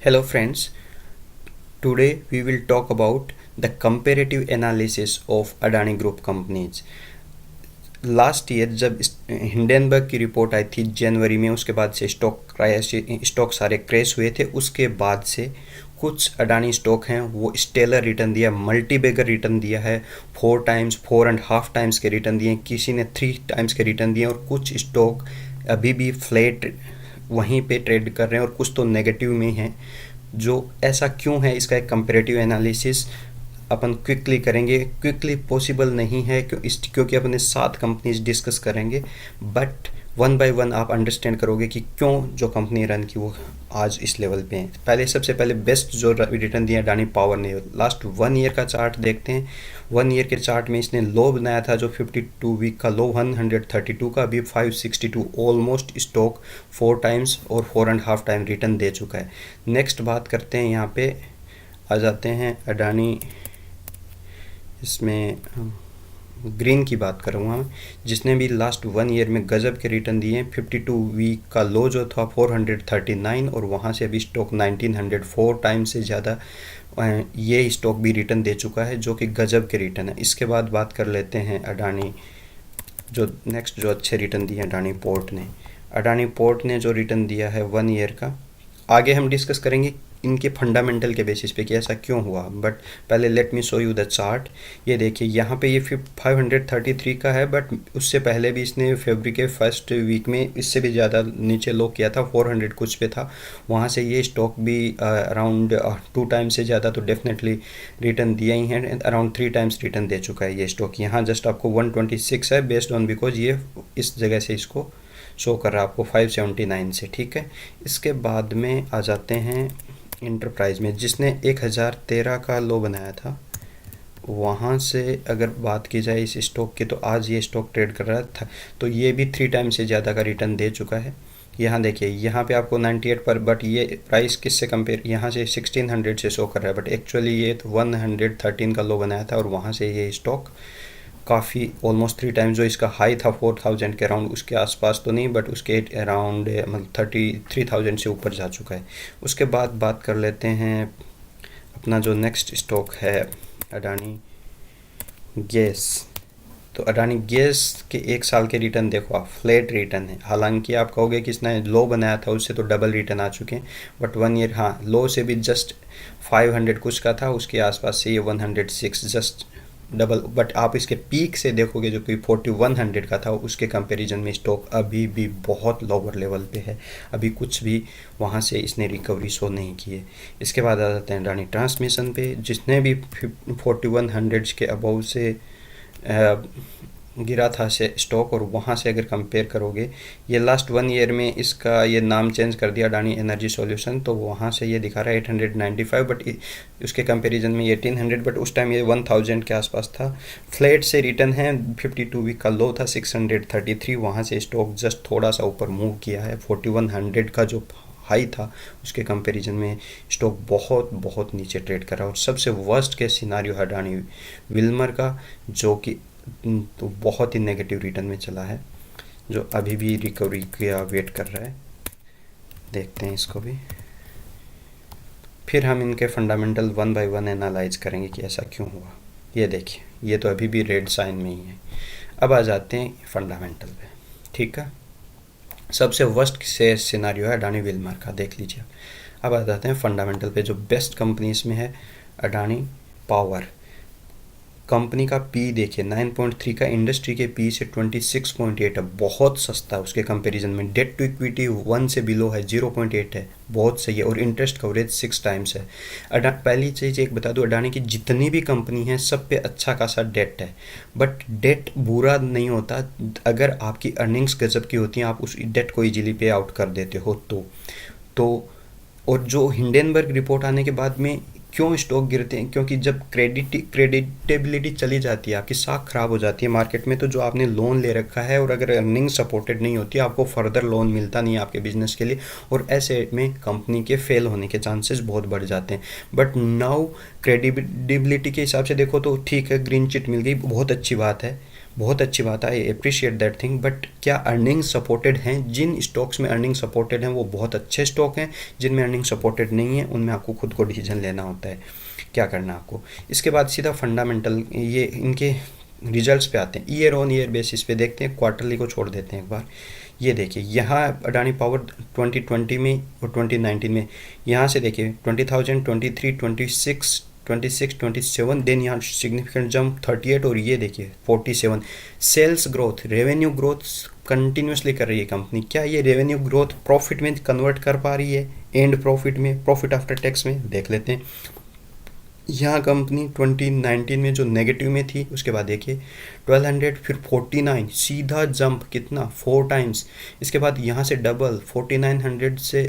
Hello friends, today we will talk about the comparative analysis of Adani Group companies. Last year जब Hindenburg की report आई थी जनवरी में, उसके बाद से स्टॉक सारे क्रैश हुए थे। उसके बाद से कुछ अडानी स्टॉक हैं वो स्टेलर रिटर्न दिया, मल्टी बैगर रिटर्न दिया है, 4 टाइम्स 4.5 टाइम्स के रिटर्न दिए, किसी ने 3 टाइम्स के रिटर्न दिए, और कुछ स्टॉक अभी भी फ्लैट वहीं पे ट्रेड कर रहे हैं और कुछ तो नेगेटिव में हैं। जो ऐसा क्यों है, इसका एक कंपेरेटिव एनालिसिस अपन क्विकली करेंगे। क्विकली पॉसिबल नहीं है क्योंकि अपने 7 कंपनीज डिस्कस करेंगे, बट वन बाय वन आप अंडरस्टैंड करोगे कि क्यों जो कंपनी रन की वो आज इस लेवल पे हैं। सबसे पहले बेस्ट जो रिटर्न दिया अडानी पावर ने, लास्ट 1 ईयर का चार्ट देखते हैं। 1 ईयर के चार्ट में इसने लो बनाया था जो 52 वीक का लो 132 का, अभी 562, ऑलमोस्ट स्टॉक 4 टाइम्स और 4.5 टाइम रिटर्न दे चुका है। नेक्स्ट बात करते हैं, यहाँ पे आ जाते हैं अडानी, इसमें ग्रीन की बात करूँगा मैं, जिसने भी लास्ट 1 ईयर में गजब के रिटर्न दिए हैं। 52 वीक का लो जो था 439 और वहाँ से अभी स्टॉक 1904 टाइम से ज़्यादा ये स्टॉक भी रिटर्न दे चुका है, जो कि गजब के रिटर्न है। इसके बाद बात कर लेते हैं अडानी जो नेक्स्ट जो अच्छे रिटर्न दिए अडानी पोर्ट ने। अडानी पोर्ट ने जो रिटर्न दिया है 1 ईयर का, आगे हम डिस्कस करेंगे इनके फंडामेंटल के बेसिस पे कि ऐसा क्यों हुआ, बट पहले let me show you the chart. ये देखिए यहाँ पे ये 533 का है, बट उससे पहले भी इसने फरवरी के फर्स्ट वीक में इससे भी ज़्यादा नीचे लो किया था, 400 कुछ पे था। वहाँ से ये स्टॉक भी अराउंड 2 टाइम्स से ज़्यादा तो डेफिनेटली रिटर्न दिया ही है, अराउंड 3 टाइम्स रिटर्न दे चुका है ये स्टॉक। यहाँ जस्ट आपको 126 है बेस्ड ऑन बिकॉज ये इस जगह से इसको शो कर रहा है आपको 579 से, ठीक है। इसके बाद में आ जाते हैं इंटरप्राइज में, जिसने 1013 का लो बनाया था। वहाँ से अगर बात की जाए इस स्टॉक की, तो आज ये स्टॉक ट्रेड कर रहा था, तो ये भी 3 टाइम से ज़्यादा का रिटर्न दे चुका है। यहाँ देखिए, यहाँ पे आपको 98 पर, बट ये प्राइस किससे कंपेयर, यहाँ से 1600 से शो कर रहा है, बट एक्चुअली ये 113 का लो बनाया था और वहाँ से ये स्टॉक काफ़ी ऑलमोस्ट 3 टाइम्स, जो इसका हाई था 4000 के अराउंड, उसके आसपास तो नहीं बट उसके अराउंड मतलब 33,000 से ऊपर जा चुका है। उसके बाद बात कर लेते हैं अपना जो नेक्स्ट स्टॉक है अडानी गैस। तो अडानी गैस के 1 साल के रिटर्न देखो आप, फ्लैट रिटर्न है। हालांकि आप कहोगे कि इसने लो बनाया था उससे तो डबल रिटर्न आ चुके हैं, बट 1 ईयर हाँ लो से भी जस्ट 500 कुछ का था, उसके आसपास से ये 106 जस्ट डबल। बट आप इसके पीक से देखोगे जो कि 4100 का था, उसके कंपैरिजन में स्टॉक अभी भी बहुत लोअर लेवल पे है, अभी कुछ भी वहाँ से इसने रिकवरी शो नहीं की है। इसके बाद आ जाते हैं अडानी ट्रांसमिशन पे, जिसने भी 4100 के अबव से गिरा था से स्टॉक, और वहाँ से अगर कंपेयर करोगे, ये लास्ट 1 ईयर में इसका ये नाम चेंज कर दिया अडानी एनर्जी सॉल्यूशन, तो वहाँ से ये दिखा रहा है 895, बट उसके कंपैरिजन में 1800, बट उस टाइम ये 1000 के आसपास था। फ्लैट से रिटर्न है, 52 वीक का लो था 633, वहाँ से स्टॉक जस्ट थोड़ा सा ऊपर मूव किया है। 4100 का जो हाई था उसके कंपैरिजन में स्टॉक बहुत बहुत नीचे ट्रेड कर रहा है। और सबसे वर्स्ट केस सिनारियो है अडानी विल्मर का, जो कि तो बहुत ही नेगेटिव रिटर्न में चला है, जो अभी भी रिकवरी का वेट कर रहा है। देखते हैं इसको भी, फिर हम इनके फंडामेंटल 1 बाय 1 एनालाइज करेंगे कि ऐसा क्यों हुआ। ये देखिए, ये तो अभी भी रेड साइन में ही है। अब आ जाते हैं फंडामेंटल पे, ठीक है। सबसे वर्स्ट से सिनारियो है अडानी विल्मर का, देख लीजिए। अब आ जाते हैं फंडामेंटल पे, जो बेस्ट कंपनीज में है अडानी पावर। कंपनी का पी देखिए 9.3 का, इंडस्ट्री के पी से 26.8 है, बहुत सस्ता है उसके कंपैरिजन में। डेट टू इक्विटी 1 से बिलो है, 0.8 है, बहुत सही है। और इंटरेस्ट कवरेज 6 टाइम्स है। पहली चीज़ एक बता दूं, अडानी की जितनी भी कंपनी है सब पे अच्छा खासा डेट है, बट डेट बुरा नहीं होता अगर आपकी अर्निंग्स गजब की होती हैं, आप उस डेट को इजीली पे आउट कर देते हो तो। और जो हिंडनबर्ग रिपोर्ट आने के बाद में क्यों स्टॉक गिरते हैं, क्योंकि जब क्रेडिटेबिलिटी चली जाती है, आपकी साख खराब हो जाती है मार्केट में, तो जो आपने लोन ले रखा है और अगर अर्निंग सपोर्टेड नहीं होती, आपको फर्दर लोन मिलता नहीं है आपके बिजनेस के लिए, और ऐसे में कंपनी के फेल होने के चांसेस बहुत बढ़ जाते हैं। बट नाउ क्रेडिबिलिटी के हिसाब से देखो तो ठीक है, ग्रीन चिट मिल गई, बहुत अच्छी बात है, बहुत अच्छी बात है, I appreciate that thing, but क्या अर्निंग सपोर्टेड हैं? जिन स्टॉक्स में अर्निंग सपोर्टेड हैं वो बहुत अच्छे स्टॉक हैं, जिनमें अर्निंग सपोर्टेड नहीं है उनमें आपको खुद को डिसीजन लेना होता है क्या करना है आपको। इसके बाद सीधा फंडामेंटल ये इनके रिजल्ट्स पे आते हैं, ईयर ऑन ईयर बेसिस पे देखते हैं, क्वार्टरली को छोड़ देते हैं एक बार। ये देखिए यहाँ अडानी पावर 2020 में और 2019 में, यहाँ से देखिए 20,000, 23, 26, 26, 27, देन यहाँ सिग्निफिकेंट जंप 38 और ये देखिए 47। Sales growth, revenue growth continuously कर रही है कंपनी। क्या ये रेवेन्यू ग्रोथ प्रॉफिट में कन्वर्ट कर पा रही है? एंड प्रॉफिट में, प्रॉफिट आफ्टर टैक्स में देख लेते हैं। यहाँ कंपनी 2019 में जो नेगेटिव में थी, उसके बाद देखिए 1200, फिर 49, सीधा जंप कितना 4 टाइम्स। इसके बाद यहाँ से डबल 4900 से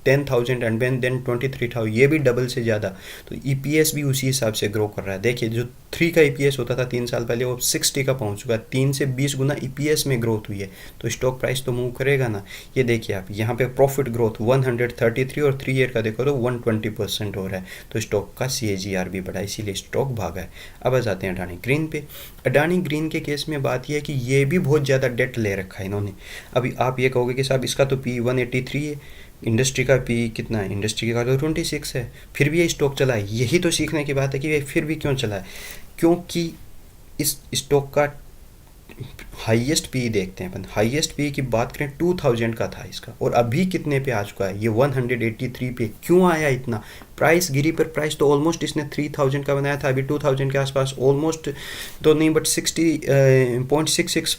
10,000 एंड देन 23,000, ये भी डबल से ज़्यादा। तो ईपीएस भी उसी हिसाब से ग्रो कर रहा है। देखिए जो 3 का ईपीएस होता था 3 साल पहले, वो 60 का पहुँच चुका है। 3 से 20 गुना ईपीएस में ग्रोथ हुई है, तो स्टॉक प्राइस तो मूव करेगा ना। ये देखिए आप यहाँ पे प्रॉफिट ग्रोथ 133 और 3 ईयर का देखो तो 120% हो रहा है, तो स्टॉक का सीएजीआर भी बढ़ा, इसीलिए स्टॉक भागा है। अब आ जाते हैं अडानी ग्रीन पे। अडानी ग्रीन के केस में बात यह है कि ये भी बहुत ज़्यादा डेट ले रखा है इन्होंने। अभी आप ये कहोगे कि साहब इसका तो पी 183 है, इंडस्ट्री का पी कितना है? इंडस्ट्री का तो 26 है, फिर भी ये स्टॉक चला है। यही तो सीखने की बात है कि ये फिर भी क्यों चला है, क्योंकि इस स्टॉक का हाईएस्ट पी देखते हैं अपन। हाईएस्ट पी की बात करें 2000 का था इसका, और अभी कितने पे आ चुका है? ये 183 पे क्यों आया इतना? प्राइस गिरी, पर प्राइस तो ऑलमोस्ट इसने 3000 का बनाया था, अभी 2000 के आसपास, ऑलमोस्ट तो नहीं बट 60.66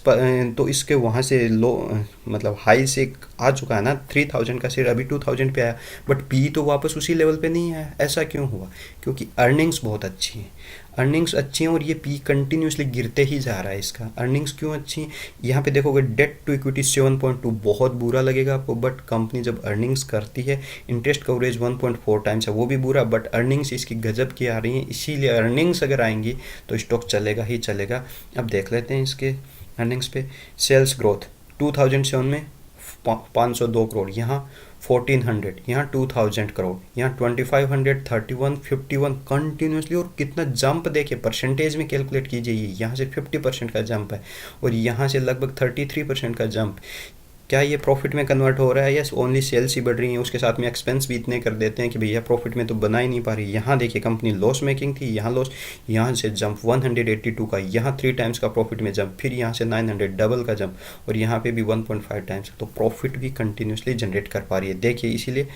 तो इसके वहाँ से लो मतलब हाई से आ चुका है ना 3000 का शेयर, अभी 2000 पे आया, बट पी तो वापस उसी लेवल पे नहीं आया। ऐसा क्यों हुआ? क्योंकि अर्निंग्स बहुत अच्छी हैं, अर्निंग्स अच्छी हैं और ये पी कंटिन्यूसली गिरते ही जा रहा है इसका। अर्निंग्स क्यों अच्छी हैं? यहाँ पे देखोगे डेट टू इक्विटी 7.2, बहुत बुरा लगेगा आपको, बट कंपनी जब अर्निंग्स करती है, इंटरेस्ट कवरेज 1.4 टाइम्स है, वो भी बुरा, बट अर्निंग्स इसकी गजब की आ रही हैं, इसीलिए अर्निंग्स अगर आएंगी तो स्टॉक चलेगा ही चलेगा। अब देख लेते हैं इसके अर्निंग्स पे। सेल्स ग्रोथ 2007 में 502 करोड़, यहाँ 1400, यहाँ 2000 करोड़, यहाँ 2500, 31, 51 कंटिन्यूसली, और कितना जंप देखिए, परसेंटेज में कैलकुलेट कीजिए, यहाँ से 50% का जंप है और यहाँ से लगभग 33% का जंप। क्या ये प्रॉफिट में कन्वर्ट हो रहा है? यस, ओनली सेल्स ही बढ़ रही हैं, उसके साथ में एक्सपेंस भी इतने कर देते हैं कि भैया प्रॉफिट में तो बना ही नहीं पा रही। यहाँ देखिए कंपनी लॉस मेकिंग थी, यहाँ लॉस, यहाँ से जंप 182 का, यहाँ 3 टाइम्स का प्रॉफिट में जंप, फिर यहाँ से 900 डबल का जंप, और यहाँ पे भी 1.5 टाइम्स, तो प्रॉफिट भी कंटिन्यूसली जनरेट कर पा रही है। देखिए इसीलिए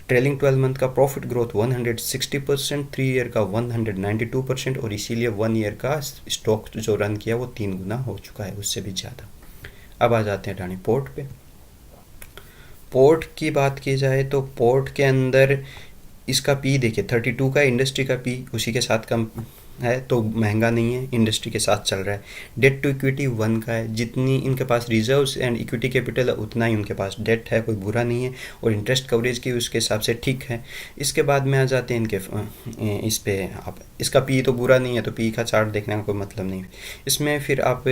ट्रेलिंग 12 मंथ का प्रॉफिट ग्रोथ 160%, 3 ईयर का 192%, और इसीलिए 1 ईयर का स्टॉक जो रन किया वो 3 गुना हो चुका है, उससे भी ज़्यादा। अब आ जाते हैं अडानी पोर्ट पे। पोर्ट की बात की जाए तो पोर्ट के अंदर इसका पी देखिए 32 का, इंडस्ट्री का पी उसी के साथ कम है, तो महंगा नहीं है, इंडस्ट्री के साथ चल रहा है। डेट टू इक्विटी 1 का है, जितनी इनके पास रिजर्व्स एंड इक्विटी कैपिटल है उतना ही उनके पास डेट है, कोई बुरा नहीं है, और इंटरेस्ट कवरेज की उसके हिसाब से ठीक है। इसके बाद में आ जाते हैं इनके इस पे, आप इसका पी तो बुरा नहीं है, तो पी का चार्ट देखने का कोई मतलब नहीं। इसमें फिर आप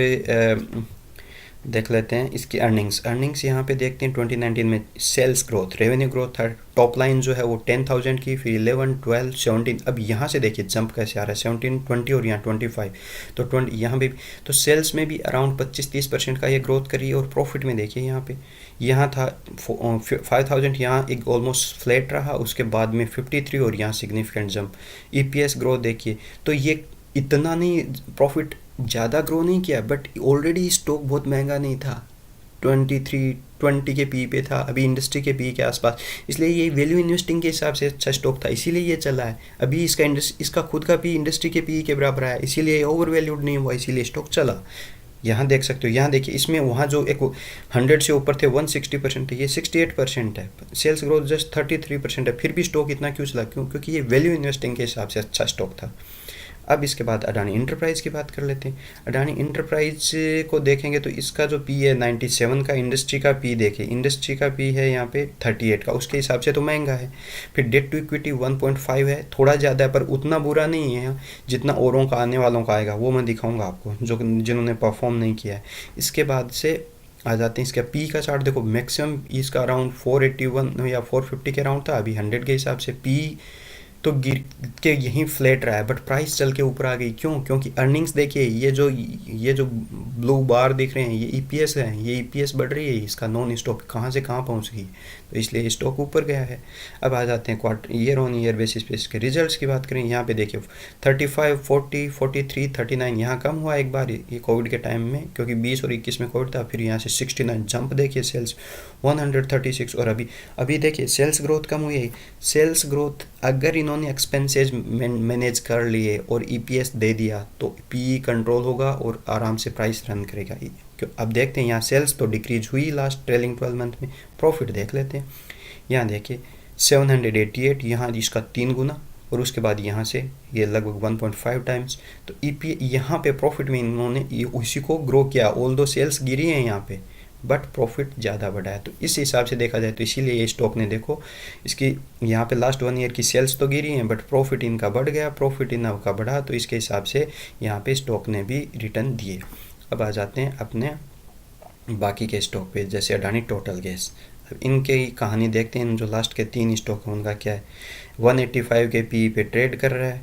देख लेते हैं इसकी अर्निंग्स यहाँ पे देखते हैं 2019 में। सेल्स ग्रोथ, रेवेन्यू ग्रोथ था, टॉप लाइन जो है वो 10,000 की, फिर 11, 12, 17, अब यहाँ से देखिए जंप कैसे आ रहा है, 17, 20 और यहाँ 25, तो 20 यहाँ भी, तो सेल्स में भी अराउंड 25-30% का ये ग्रोथ करी, और प्रॉफिट में देखिए यहाँ पे, यहाँ था 5,000, यहाँ एक ऑलमोस्ट फ्लैट रहा, उसके बाद में 53 और यहाँ सिग्निफिकेंट जंप। ईपीएस ग्रोथ देखिए, तो ये इतना नहीं, प्रॉफिट ज़्यादा ग्रो नहीं किया, बट ऑलरेडी स्टॉक बहुत महंगा नहीं था, 20 के पी पे था, अभी इंडस्ट्री के पी के आसपास, इसलिए ये वैल्यू इन्वेस्टिंग के हिसाब से अच्छा स्टॉक था, इसीलिए ये चला है। अभी इसका खुद का पी इंडस्ट्री के पी के बराबर है, इसीलिए ओवर वैल्यूड नहीं हुआ, इसीलिए स्टॉक चला। यहाँ देख सकते हो, यहाँ देखिए इसमें वहाँ जो एक 100 से ऊपर थे 160% थे, ये 68% है। सेल्स ग्रोथ जस्ट 33% है, फिर भी स्टॉक इतना क्यों चला? क्योंकि ये वैल्यू इन्वेस्टिंग के हिसाब से अच्छा स्टॉक था। अब इसके बाद अडानी इंटरप्राइज की बात कर लेते हैं। अडानी इंटरप्राइज को देखेंगे तो इसका जो पी है 97 का, इंडस्ट्री का पी देखिए, इंडस्ट्री का पी है यहाँ पे 38 का, उसके हिसाब से तो महंगा है। फिर डेट टू इक्विटी 1.5 है, थोड़ा ज़्यादा है पर उतना बुरा नहीं है जितना औरों का आने वालों का आएगा, वो मैं दिखाऊंगा आपको जो जिन्होंने परफॉर्म नहीं किया है। इसके बाद से आ जाते हैं इसका पी का चार्ट, देखो मैक्सिमम इसका अराउंड 481 या 450 के अराउंड था, अभी 100 के हिसाब से पी तो गिर के यहीं फ्लैट रहा है, बट प्राइस चल के ऊपर आ गई। क्यों? क्योंकि अर्निंग्स देखिए, ये जो ब्लू बार दिख रहे हैं ये ईपीएस है, ये ईपीएस बढ़ रही है, इसका नॉन स्टॉक कहाँ से कहाँ पहुँच गई, तो इसलिए स्टॉक ऊपर गया है। अब आ जाते हैं quarter year on year basis पे इसके रिजल्ट्स की बात करें। यहाँ पे देखिए 35, 40, 43, 39 यहाँ कम हुआ एक बार ये कोविड के टाइम में, क्योंकि 20 और 21 में कोविड था। फिर यहाँ से 69 जंप देखिए सेल्स 136, और अभी देखिए सेल्स ग्रोथ कम हुई है। सेल्स ग्रोथ अगर इन्होंने एक्सपेंसेस मैनेज कर लिए और ईपीएस दे दिया तो पीई कंट्रोल होगा और आराम से प्राइस रन करेगा। क्यों? अब देखते हैं यहाँ सेल्स तो डिक्रीज हुई लास्ट ट्रेलिंग 12 मंथ में। प्रॉफिट देख लेते हैं। यहाँ देखिए 788, यहाँ इसका 3 गुना, और उसके बाद यहाँ से ये लगभग 1.5 टाइम्स। तो ईपी यहाँ पे प्रॉफिट में इन्होंने उसी को ग्रो किया, ऑल दो सेल्स गिरी हैं यहाँ पे, बट प्रॉफिट ज़्यादा बढ़ा है। तो इस हिसाब से देखा जाए तो इसीलिए ये स्टॉक ने देखो इसकी यहाँ पे लास्ट 1 ईयर की सेल्स तो गिरी हैं, बट प्रॉफिट इनका बढ़ गया, प्रॉफिट इनका बढ़ा, तो इसके हिसाब से यहाँ पे स्टॉक ने भी रिटर्न दिए। अब आ जाते हैं अपने बाकी के स्टॉक पे, जैसे अडानी टोटल गैस। अब इनकी कहानी देखते हैं। जो लास्ट के 3 स्टॉक हैं उनका क्या है। 185 के पी पे ट्रेड कर रहा है।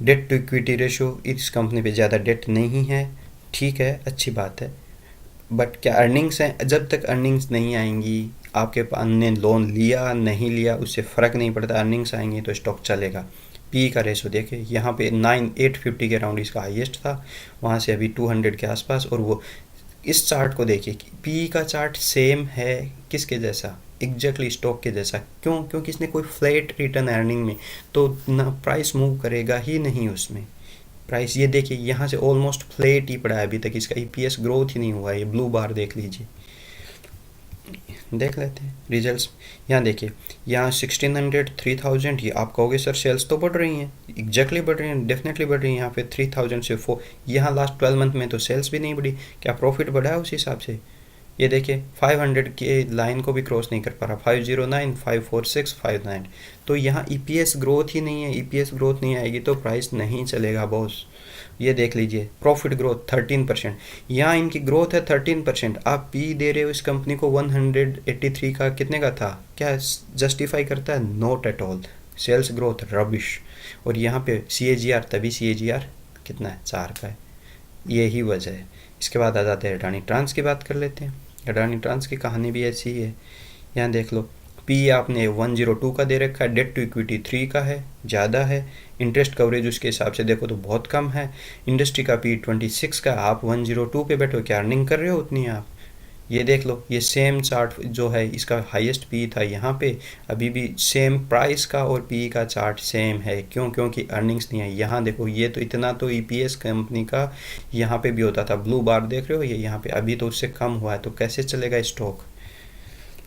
डेट टू इक्विटी रेशो, इस कंपनी पे ज़्यादा डेट नहीं है, ठीक है, अच्छी बात है। बट क्या अर्निंग्स हैं? जब तक अर्निंग्स नहीं आएंगी, आपके पास ने लोन लिया नहीं लिया उससे फ़र्क नहीं पड़ता, अर्निंग्स आएंगी तो स्टॉक चलेगा। पी का रेशो देखिए, यहाँ पे 850 के राउंड इसका हाईएस्ट था, वहाँ से अभी 200 के आसपास। और वो इस चार्ट को देखिए, पी का चार्ट सेम है किसके जैसा, एग्जैक्टली स्टॉक के जैसा। क्यों? क्योंकि इसने कोई फ्लैट रिटर्न अर्निंग में, तो ना प्राइस मूव करेगा ही नहीं उसमें। प्राइस ये देखिए यहाँ से ऑलमोस्ट फ्लैट ही पड़ा है अभी तक, इसका ईपीएस ग्रोथ ही नहीं हुआ है। ये ब्लू बार देख लीजिए, देख लेते हैं रिजल्ट्स। यहाँ देखिए, यहाँ 1600, 3000, ये आप कहोगे सर सेल्स तो बढ़ रही हैं, एग्जैक्टली बढ़ रही हैं, डेफिनेटली बढ़ रही हैं। यहाँ पे 3000 से 4, यहाँ लास्ट 12 मंथ में तो सेल्स भी नहीं बढ़ी, क्या प्रॉफिट बढ़ा है उस हिसाब से? ये देखिए 500 के लाइन को भी क्रॉस नहीं कर पा रहा, 509, 546, 59। तो यहाँ ईपीएस ग्रोथ ही नहीं है, ईपीएस ग्रोथ नहीं आएगी तो प्राइस नहीं चलेगा बॉस। ये देख लीजिए प्रॉफिट ग्रोथ 13%, यहाँ इनकी ग्रोथ है 13%। आप पी दे रहे हो इस कंपनी को 183 का, कितने का था? क्या जस्टिफाई करता है? Not at all. Sales growth rubbish. और यहाँ पे CAGR, तभी CAGR कितना है? 4 का है। यही वजह है। इसके बाद आ जाते हैं अडानी ट्रांस की बात कर लेते हैं। अडानी ट्रांस की कहानी भी ऐसी ही है। यहाँ देख लो, पी आपने 102 का दे रखा है, डेट टू इक्विटी 3 का है, ज़्यादा है। इंटरेस्ट कवरेज उसके हिसाब से देखो तो बहुत कम है। इंडस्ट्री का पी 26 का, आप 102 पे बैठो, क्या अर्निंग कर रहे हो उतनी आप? ये देख लो, ये सेम चार्ट जो है इसका हाईएस्ट पी था यहाँ पे, अभी भी सेम प्राइस का और पी का चार्ट सेम है। क्यों? क्योंकि अर्निंग्स नहीं है। यहाँ देखो, ये तो इतना तो ईपीएस कंपनी का यहाँ पे भी होता था, ब्लू बार देख रहे हो ये यहाँ पे, अभी तो उससे कम हुआ है, तो कैसे चलेगा स्टॉक?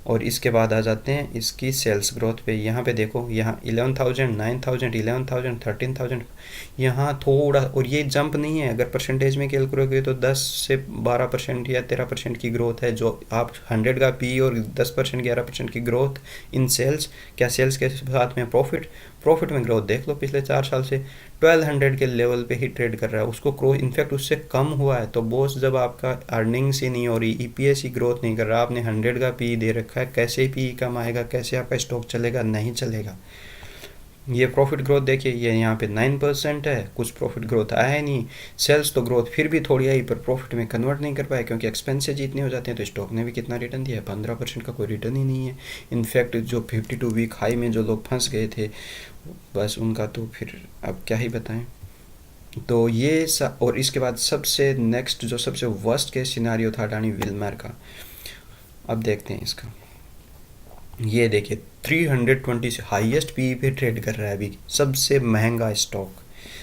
और इसके बाद आ जाते हैं इसकी सेल्स ग्रोथ पे। यहाँ पे देखो, यहाँ 11,000, 9,000, 11,000, 13,000, यहाँ थोड़ा, और ये जंप नहीं है। अगर परसेंटेज में कैलकुलेट करोगे तो 10 से 12% या 13% की ग्रोथ है। जो आप 100 का पी और 10%, 11% की ग्रोथ इन सेल्स। क्या सेल्स के साथ में प्रॉफिट में ग्रोथ देख लो, पिछले 4 साल से 1200 के लेवल पे ही ट्रेड कर रहा है, उसको क्रॉस, इनफैक्ट उससे कम हुआ है। तो बॉस, जब आपका अर्निंग्स ही नहीं हो रही, ईपीएस ही ग्रोथ नहीं कर रहा, आपने 100 का पी दे रखा है, कैसे पी कम आएगा? कैसे आपका स्टॉक चलेगा? नहीं चलेगा। ये प्रॉफिट ग्रोथ देखिए, ये यहाँ पे 9% है, कुछ प्रॉफिट ग्रोथ आया ही नहीं। सेल्स तो ग्रोथ फिर भी थोड़ी आई, पर प्रॉफिट में कन्वर्ट नहीं कर पाए, क्योंकि एक्सपेंसेज इतने हो जाते हैं। तो स्टॉक ने भी कितना रिटर्न दिया है? 15% का कोई रिटर्न ही नहीं है। इनफैक्ट जो 52 वीक हाई में जो लोग फंस गए थे, बस उनका तो फिर अब क्या ही बताएं। तो ये और इसके बाद सबसे नेक्स्ट जो सबसे वर्स्ट केस सिनारियो था अडानी विल्मर का। अब देखते हैं इसका। ये देखिए 320 से हाईएस्ट पी पे ट्रेड कर रहा है अभी, सबसे महंगा स्टॉक,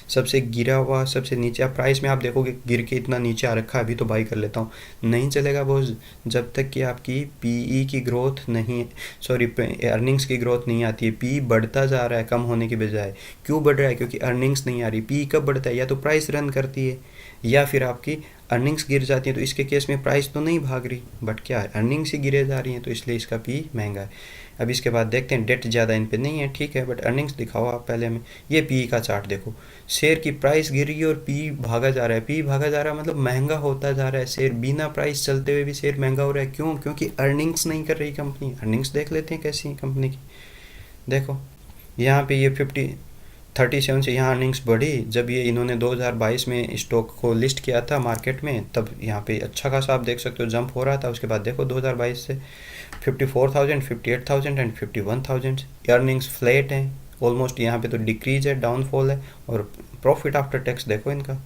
सबसे गिरा हुआ, सबसे नीचे। आप प्राइस में आप देखोगे गिर के इतना नीचे आ रखा है, अभी तो बाई कर लेता हूँ। नहीं चलेगा बॉस, जब तक कि आपकी पीई की ग्रोथ नहीं, सॉरी अर्निंग्स की ग्रोथ नहीं आती है। पी बढ़ता जा रहा है कम होने की बजाय। क्यों बढ़ रहा है? क्योंकि अर्निंग्स नहीं आ रही। पी कब बढ़ता है? या तो प्राइस रन करती है, या फिर आपकी अर्निंग्स गिर जाती है। तो इसके केस में प्राइस तो नहीं भाग रही, बट क्या है, अर्निंग्स ही गिरे जा रही हैं, तो इसलिए इसका पी महंगा है। अब इसके बाद देखते हैं, डेट ज़्यादा इन पे नहीं है, ठीक है, बट अर्निंग्स दिखाओ आप पहले में। ये पी का चार्ट देखो, शेयर की प्राइस गिर रही है और पी भागा जा रहा है। पी भागा जा रहा है मतलब महंगा होता जा रहा है शेयर, बिना प्राइस चलते हुए भी शेयर महंगा हो रहा है। क्यों? क्योंकि अर्निंग्स नहीं कर रही कंपनी। अर्निंग्स देख लेते हैं कैसी है कंपनी की। देखो यहाँ पे ये 37 से यहाँ अर्निंग्स बढ़ी जब ये इन्होंने 2022 में स्टॉक को लिस्ट किया था मार्केट में, तब यहाँ पे अच्छा खासा आप देख सकते हो जंप हो रहा था। उसके बाद देखो 2022 से 54,000, 58,000 एंड 51,000 अर्निंग्स फ्लैट हैं ऑलमोस्ट। यहाँ पे तो डिक्रीज है, डाउनफॉल है। और प्रॉफिट आफ्टर टैक्स देखो इनका,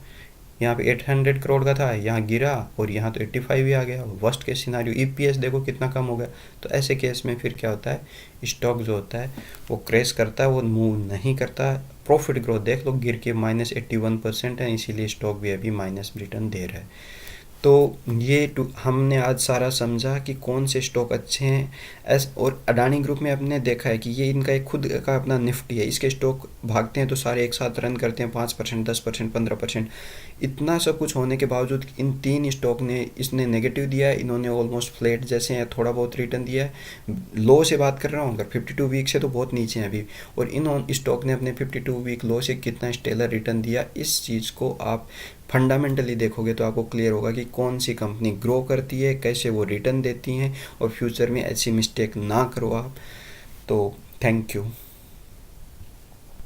यहाँ पे 800 करोड़ का था, यहाँ गिरा और यहाँ तो 85 ही आ गया। वर्स्ट केस सिनारियो ईपीएस देखो कितना कम हो गया। तो ऐसे केस में फिर क्या होता है, स्टॉक जो होता है वो क्रैश करता है, वो मूव नहीं करता। प्रॉफिट ग्रोथ देख लो, गिर के -81% है, इसीलिए स्टॉक भी अभी माइनस रिटर्न दे रहा है। तो ये हमने आज सारा समझा कि कौन से स्टॉक अच्छे हैं। और अडानी ग्रुप में हमने देखा है कि ये इनका एक खुद का अपना निफ्टी है, इसके स्टॉक भागते हैं तो सारे एक साथ रन करते हैं 5%, 10%, 15%। इतना सब कुछ होने के बावजूद इन तीन स्टॉक ने इसने नेगेटिव दिया है, इन्होंने ऑलमोस्ट फ्लैट जैसे हैं, थोड़ा बहुत रिटर्न दिया है। लो से बात कर रहा हूँ अगर, 52 वीक से तो बहुत नीचे हैं अभी। और इन स्टॉक ने अपने 52 वीक लो से कितना स्टेलर रिटर्न दिया, इस चीज़ को आप फंडामेंटली देखोगे तो आपको क्लियर होगा कि कौन सी कंपनी ग्रो करती है, कैसे वो रिटर्न देती हैं। और फ्यूचर में ऐसी मिस्टेक ना करो आप। तो थैंक यू।